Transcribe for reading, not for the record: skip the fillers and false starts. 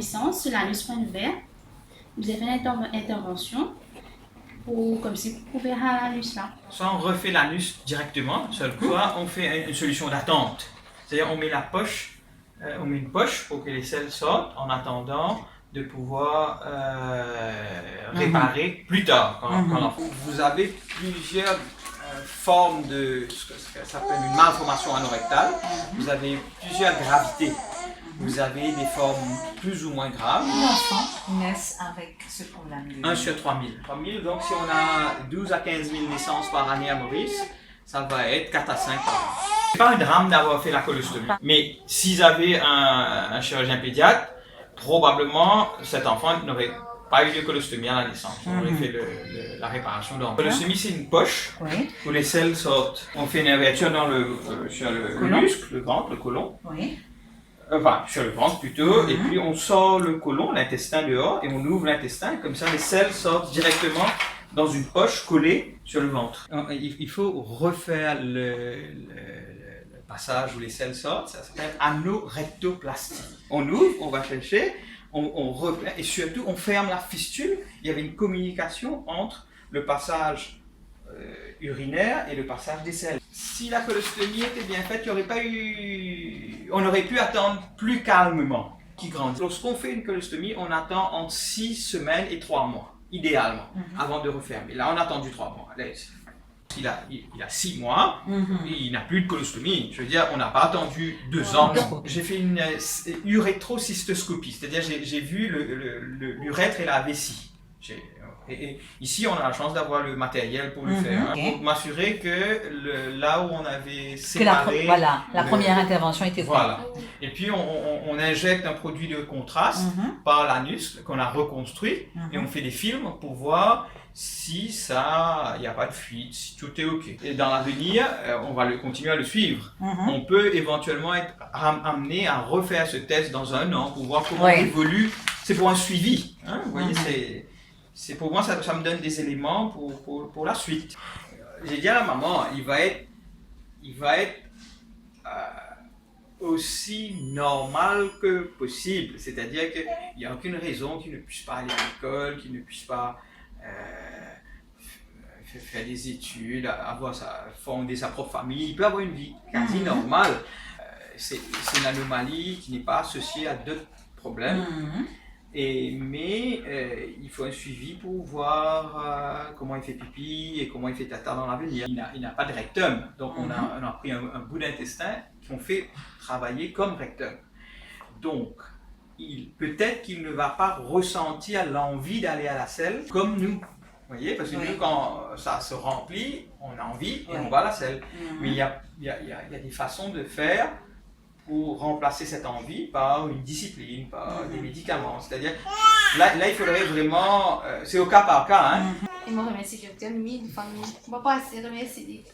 naissance, l'anus prend ouvert. Vous avez fait une intervention pour, comme si vous pouvez l'anus là. Soit on refait l'anus directement, soit on fait une solution d'attente. C'est-à-dire on met la poche, on met une poche pour que les selles sortent en attendant de pouvoir réparer plus tard. Quand vous avez plusieurs formes de ce que ça s'appelle une malformation anorectale. Vous avez plusieurs gravités. Vous avez des formes plus ou moins graves. Les enfants naissent avec ce problème. 1 sur 3000. 3000, donc si on a 12 à 15 000 naissances par année à Maurice, ça va être 4 à 5 par an. C'est pas un drame d'avoir fait la colostomie. Mais s'ils avaient un chirurgien pédiatre, probablement cet enfant n'aurait pas eu de colostomie à la naissance. On aurait fait la réparation d'enfant. La colostomie, c'est une poche où les selles sortent. On fait une ouverture sur le muscle, le ventre, le côlon. Enfin, sur le ventre plutôt, et puis on sort le côlon, l'intestin dehors, et on ouvre l'intestin, comme ça les selles sortent directement dans une poche collée sur le ventre. Il faut refaire le passage où les selles sortent, ça s'appelle anorectoplastie. On ouvre, on va chercher, on replace, et surtout on ferme la fistule. Il y avait une communication entre le passage urinaire et le passage des selles. Si la colostomie était bien faite, on aurait pu attendre plus calmement qu'il grandisse. Lorsqu'on fait une colostomie, on attend entre 6 semaines et 3 mois, idéalement, avant de refermer. Là, on a attendu 3 mois. Là, il a 6 mois, et il n'a plus de colostomie. Je veux dire, on n'a pas attendu 2 ans. J'ai fait une urétrocystoscopie, c'est-à-dire j'ai vu l'urètre et la vessie. Et ici, on a la chance d'avoir le matériel pour le faire, pour m'assurer que là où on avait séparé... la première intervention était faite. Voilà. Et puis, on injecte un produit de contraste par l'anus qu'on a reconstruit et on fait des films pour voir si il n'y a pas de fuite, si tout est OK. Et dans l'avenir, on va continuer à le suivre. On peut éventuellement être amené à refaire ce test dans 1 an pour voir comment il évolue. C'est pour un suivi. Hein? Vous voyez, c'est pour moi, ça me donne des éléments pour la suite. J'ai dit à la maman, il va être aussi normal que possible. C'est-à-dire qu'il n'y a aucune raison qu'il ne puisse pas aller à l'école, qu'il ne puisse pas faire des études, fonder sa propre famille. Il peut avoir une vie quasi normale. C'est une anomalie qui n'est pas associée à d'autres problèmes. Mais il faut un suivi pour voir comment il fait pipi et comment il fait tata dans l'avenir. Il n'a pas de rectum, donc on a pris un bout d'intestin qu'on fait travailler comme rectum. Donc, peut-être qu'il ne va pas ressentir l'envie d'aller à la selle comme nous. Vous voyez, parce que nous, quand ça se remplit, on a envie et on va à la selle. Mais il y a des façons de faire pour remplacer cette envie par une discipline, par des médicaments. C'est-à-dire, là, il faudrait vraiment... c'est au cas par cas. Hein. Et moi, je remercie le docteur 1000 fois. Je ne vais pas assez remercier les